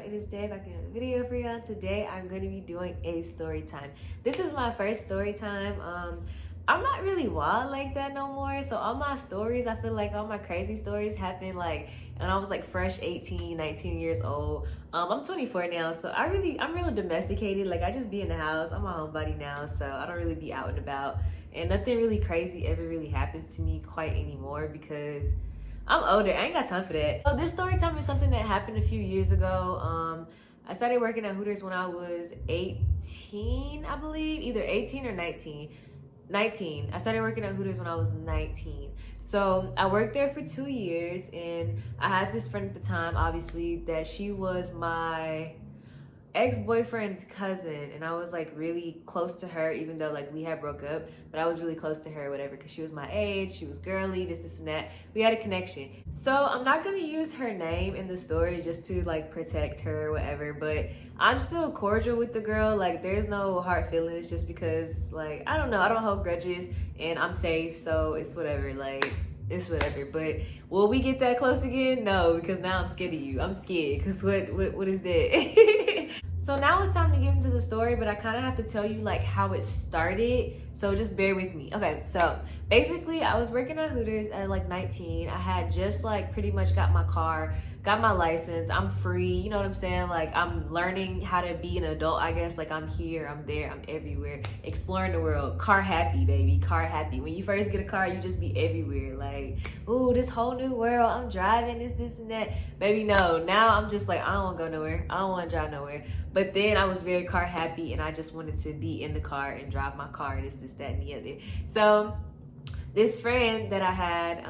it is Dave back in another video for y'all. Today I'm going to be doing a story time. This is my first story time. I'm not really wild like that no more. So all my stories, I feel like all my crazy stories happen like when I was like fresh 18, 19 years old. I'm 24 now, so I'm real domesticated. Like I just be in the house. I'm a homebody now, so I don't really be out and about. And nothing really crazy ever really happens to me quite anymore because I'm older. I ain't got time for that. So this story time is something that happened a few years ago. I started working at Hooters when I was 18, I believe, either 18 or 19. 19. I started working at Hooters when I was 19. So I worked there for 2 years, and I had this friend at the time, obviously, that she was my ex-boyfriend's cousin, and I was like really close to her, even though like we had broke up, but I was really close to her, whatever, because she was my age, she was girly, this and that. We had a connection. So I'm not gonna use her name in the story just to like protect her or whatever, but I'm still cordial with the girl. Like there's no hard feelings, just because like I don't know, I don't hold grudges and I'm safe, so it's whatever. Like it's whatever. But will we get that close again? No, because now I'm scared of you. I'm scared because what is that? So now it's time to get into the story, but I kind of have to tell you like how it started, so just bear with me. Okay, so basically I was working at Hooters at like 19. I had just like pretty much got my car, got my license. I'm free, you know what I'm saying? Like I'm learning how to be an adult, I guess. Like I'm here, I'm there, I'm everywhere, exploring the world. Car happy, baby, car happy. When you first get a car, you just be everywhere. Like, ooh, this whole new world, I'm driving this and that. Baby, no, now I'm just like, I don't want to go nowhere. I don't want to drive nowhere. But then I was very car happy, and I just wanted to be in the car and drive my car, this, that, and the other. So this friend that I had,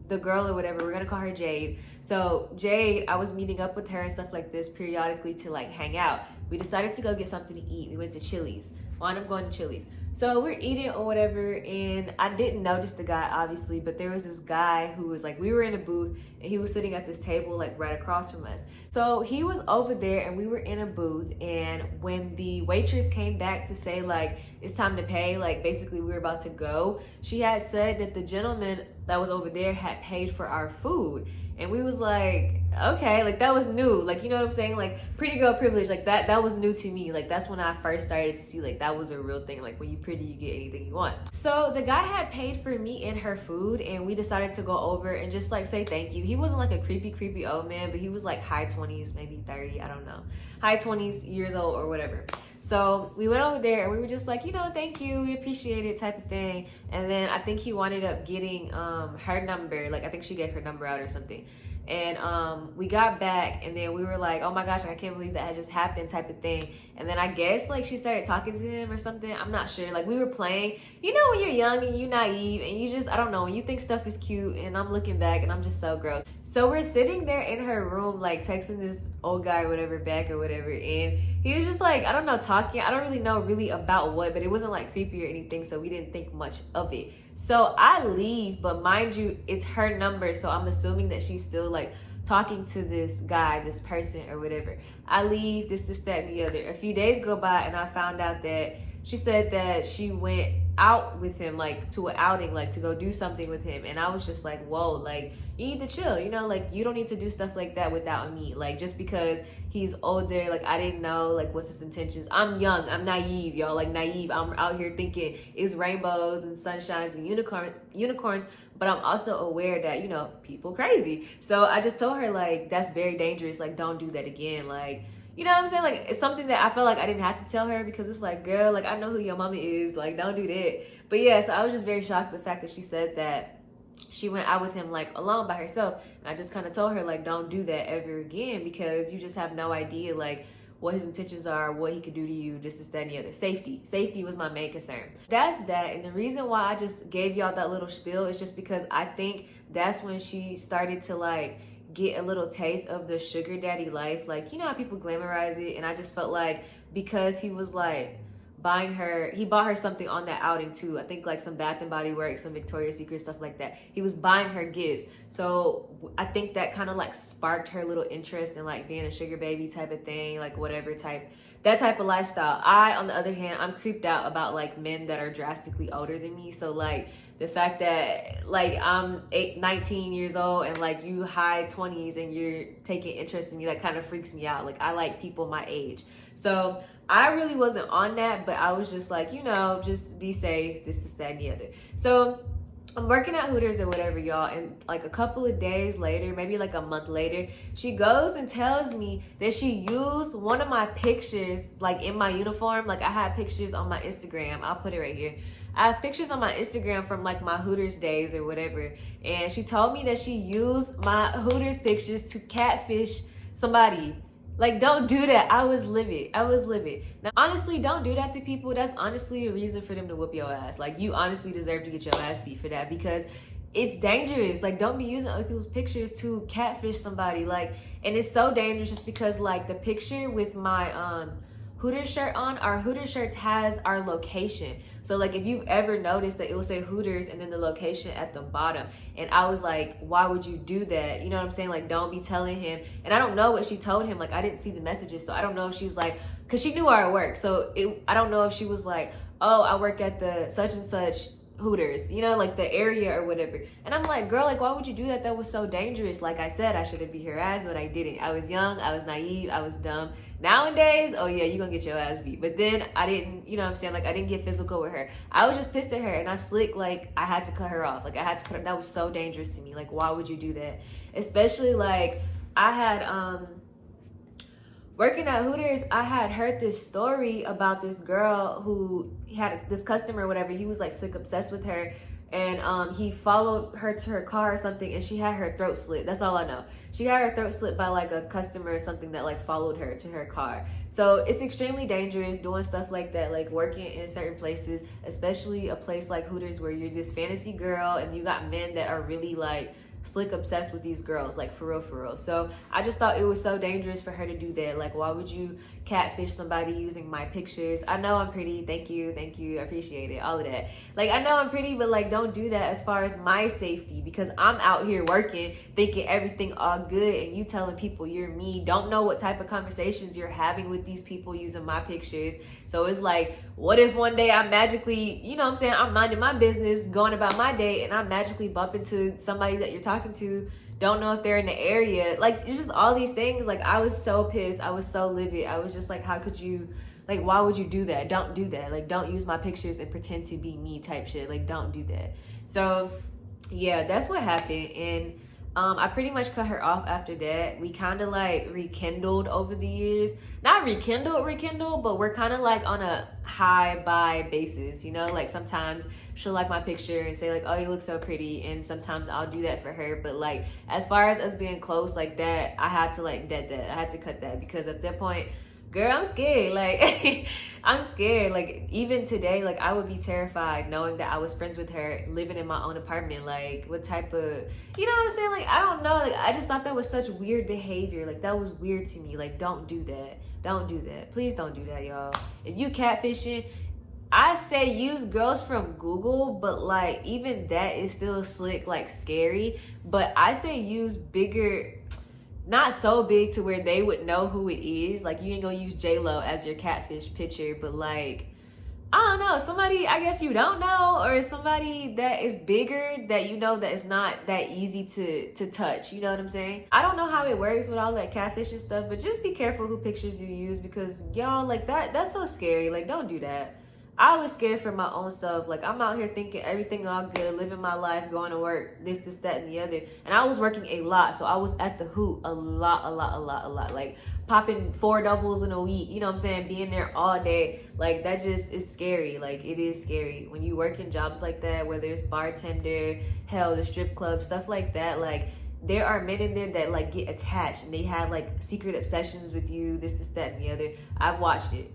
the girl or whatever, we're gonna call her Jade. So Jade, I was meeting up with her and stuff like this periodically to like hang out. We decided to go get something to eat. We went to Chili's. Wound up going to Chili's. So we're eating or whatever, and I didn't notice the guy obviously, but there was this guy who was like, we were in a booth and he was sitting at this table like right across from us. So he was over there and we were in a booth, and when the waitress came back to say like it's time to pay, like basically we were about to go, she had said that the gentleman that was over there had paid for our food. And we was like, okay, like that was new. Like, you know what I'm saying? Like pretty girl privilege, like that was new to me. Like that's when I first started to see like that was a real thing. Like when you pretty, you get anything you want. So the guy had paid for me and her food, and we decided to go over and just like say thank you. He wasn't like a creepy old man, but he was like high 20s, maybe 30, I don't know. High 20s years old or whatever. So we went over there and we were just like, you know, thank you, we appreciate it type of thing. And then I think he wound up getting her number. Like I think she gave her number out or something. And we got back, and then we were like, oh my gosh, I can't believe that had just happened type of thing. And then I guess like she started talking to him or something. I'm not sure. Like we were playing, you know, when you're young and you naive and you just, I don't know, when you think stuff is cute, and I'm looking back and I'm just so gross. So we're sitting there in her room like texting this old guy or whatever back or whatever, and he was just like, I don't know, talking. I don't really know really about what, but it wasn't like creepy or anything, so we didn't think much of it. So I leave, but mind you, it's her number, so I'm assuming that she's still like talking to this guy, this person or whatever. I leave, this, that, and the other. A few days go by, and I found out that she said that she went out with him, like to an outing, like to go do something with him. And I was just like, whoa, like you need to chill, you know, like you don't need to do stuff like that without me. Like just because he's older, like I didn't know like what's his intentions. I'm young, I'm naive, y'all, like naive. I'm out here thinking it's rainbows and sunshines and unicorns, but I'm also aware that, you know, people crazy. So I just told her like, that's very dangerous, like don't do that again. Like, you know what I'm saying? Like, it's something that I felt like I didn't have to tell her, because it's like, girl, like, I know who your mama is. Like, don't do that. But yeah, so I was just very shocked at the fact that she said that she went out with him, like, alone by herself. And I just kind of told her, like, don't do that ever again, because you just have no idea, like, what his intentions are, what he could do to you, this, that, and the other. Safety was my main concern. That's that. And the reason why I just gave y'all that little spiel is just because I think that's when she started to, like, get a little taste of the sugar daddy life. Like, you know how people glamorize it, and I just felt like because he was like he bought her something on that outing too. I think like some Bath and Body Works, some Victoria's Secret, stuff like that. He was buying her gifts. So I think that kind of like sparked her little interest in like being a sugar baby type of thing, like whatever that type of lifestyle. I, on the other hand, I'm creeped out about like men that are drastically older than me. So like the fact that like I'm 19 years old and like you high 20s and you're taking interest in me, that kind of freaks me out. Like I like people my age. So I really wasn't on that, but I was just like, you know, just be safe, this, that, and the other. So I'm working at Hooters or whatever, y'all, and like a couple of days later, maybe like a month later, she goes and tells me that she used one of my pictures like in my uniform. Like I had pictures on my Instagram. I'll put it right here. I have pictures on my Instagram from like my Hooters days or whatever. And she told me that she used my Hooters pictures to catfish somebody. Like, don't do that. I was livid. Now, honestly, don't do that to people. That's honestly a reason for them to whoop your ass. Like, you honestly deserve to get your ass beat for that because it's dangerous. Like, don't be using other people's pictures to catfish somebody. Like, and it's so dangerous just because, like, the picture with my Hooters shirt on, our Hooters shirts has our location. So like if you've ever noticed that it will say Hooters and then the location at the bottom. And I was like, why would you do that? You know what I'm saying? Like, don't be telling him. And I don't know what she told him. Like I didn't see the messages. So I don't know if she's like, cause she knew where I work. So I don't know if she was like, oh, I work at the such and such Hooters, you know, like the area or whatever. And I'm like, girl, like, why would you do that? That was so dangerous. Like I said, I should have beat her ass, but I didn't. I was young, I was naive, I was dumb. Nowadays, oh yeah, you're gonna get your ass beat. But then I didn't, you know what I'm saying? Like I didn't get physical with her. I was just pissed at her and I slick, like I had to cut her off. Like I had to cut her. That was so dangerous to me. Like, why would you do that? Especially like I had, working at Hooters, I had heard this story about this girl who had this customer or whatever. He was like sick obsessed with her, and he followed her to her car or something, and she had her throat slit. That's all I know. She had her throat slit by like a customer or something that like followed her to her car. So it's extremely dangerous doing stuff like that, like working in certain places, especially a place like Hooters where you're this fantasy girl and you got men that are really like slick obsessed with these girls, like for real. So I just thought it was so dangerous for her to do that. Like, why would you catfish somebody using my pictures? I know I'm pretty, thank you, I appreciate it, all of that. Like, I know I'm pretty, but like, don't do that as far as my safety, because I'm out here working, thinking everything all good, and you telling people you're me. Don't know what type of conversations you're having with these people using my pictures. So it's like, what if one day I magically, you know what I'm saying, I'm minding my business, going about my day, and I magically bump into somebody that you're talking to, don't know if they're in the area. Like, it's just all these things. Like, I was so pissed. I was so livid. I was just like, how could you, like, why would you do that? Don't do that. Like, don't use my pictures and pretend to be me type shit. Like, don't do that. So yeah, that's what happened. And I pretty much cut her off after that. We kind of like rekindled over the years. Not rekindled, but we're kind of like on a high-bye basis, you know? Like sometimes she'll like my picture and say like, oh, you look so pretty. And sometimes I'll do that for her. But like, as far as us being close like that, I had to like dead that. I had to cut that because at that point, girl, I'm scared. Like, I'm scared. Like, even today, like, I would be terrified knowing that I was friends with her, living in my own apartment. Like, what type of, you know what I'm saying? Like, I don't know. Like, I just thought that was such weird behavior. Like, that was weird to me. Like, don't do that. Don't do that. Please don't do that, y'all. If you catfishing, I say use girls from Google, but like, even that is still slick, like, scary. But I say use bigger, not so big to where they would know who it is. Like, you ain't gonna use J-Lo as your catfish picture, but like, I don't know, somebody I guess you don't know, or somebody that is bigger that you know that is not that easy to touch, you know what I'm saying? I don't know how it works with all that catfish and stuff, but just be careful who pictures you use, because y'all, like, that's so scary. Like, don't do that. I was scared for my own self. Like, I'm out here thinking everything all good, living my life, going to work, this, that, and the other. And I was working a lot. So I was at the Hoot a lot. Like, popping 4 doubles in a week. You know what I'm saying? Being there all day. Like, that just is scary. Like, it is scary. When you work in jobs like that, whether it's bartender, hell, the strip club, stuff like that, like, there are men in there that like get attached and they have like secret obsessions with you, this, that, and the other. I've watched it.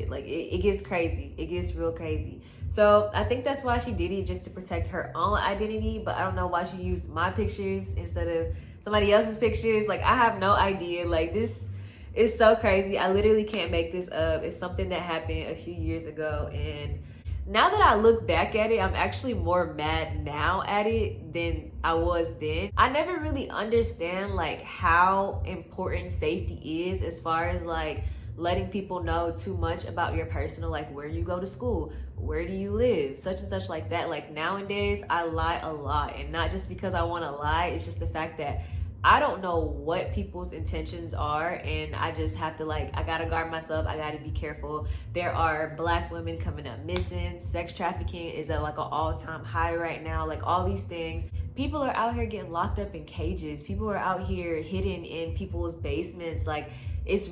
Like, it gets crazy. It gets real crazy. So I think that's why she did it, just to protect her own identity. But I don't know why she used my pictures instead of somebody else's pictures. Like, I have no idea. Like, this It's so crazy. I literally can't make this up. It's something that happened a few years ago, and now that I look back at it, I'm actually more mad now at it than I was then. I never really understand like how important safety is as far as like letting people know too much about your personal, like where you go to school, where do you live, such and such like that. Like nowadays I lie a lot, and not just because I want to lie, it's just the fact that I don't know what people's intentions are, and I just have to like, I gotta guard myself. I gotta be careful. There are Black women coming up missing. Sex trafficking is at like an all-time high right now. Like all these things. People are out here getting locked up in cages. People are out here hidden in people's basements. Like it's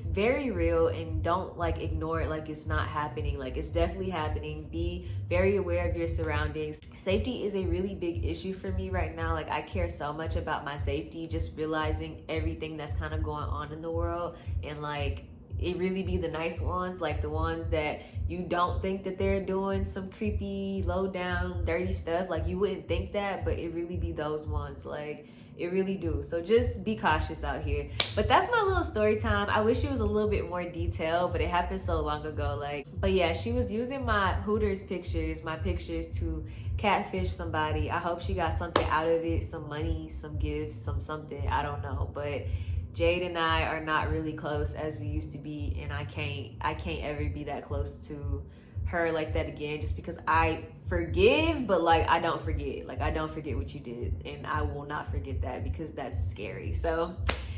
very real, and don't like ignore it like it's not happening. Like it's definitely happening. Be very aware of your surroundings. Safety is a really big issue for me right now. Like I care so much about my safety, just realizing everything that's kind of going on in the world, and like it really be the nice ones, like the ones that you don't think that they're doing some creepy, low down, dirty stuff. Like you wouldn't think that, but it really be those ones. Like it really do. So just be cautious out here. But that's my little story time. I wish it was a little bit more detailed, but it happened so long ago. Like, but yeah, she was using my Hooters pictures, my pictures to catfish somebody. I hope she got something out of it, some money, some gifts, something. I don't know. But Jade and I are not really close as we used to be, and I can't ever be that close to her like that again, just because I forgive, but like I don't forget. Like I don't forget what you did, and I will not forget that because that's scary. So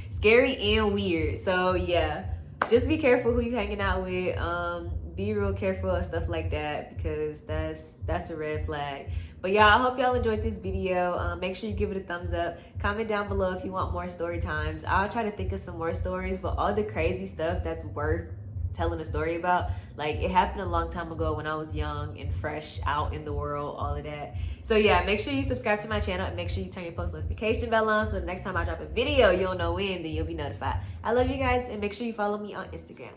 scary and weird. So yeah, just be careful who you hanging out with. Be real careful of stuff like that, because that's a red flag. But y'all, I hope y'all enjoyed this video. Make sure you give it a thumbs up. Comment down below if you want more story times. I'll try to think of some more stories, but all the crazy stuff that's worth telling a story about, like it happened a long time ago when I was young and fresh out in the world, all of that. So yeah, make sure you subscribe to my channel, and make sure you turn your post notification bell on, so the next time I drop a video, you'll know when, then you'll be notified. I love you guys, and make sure you follow me on Instagram.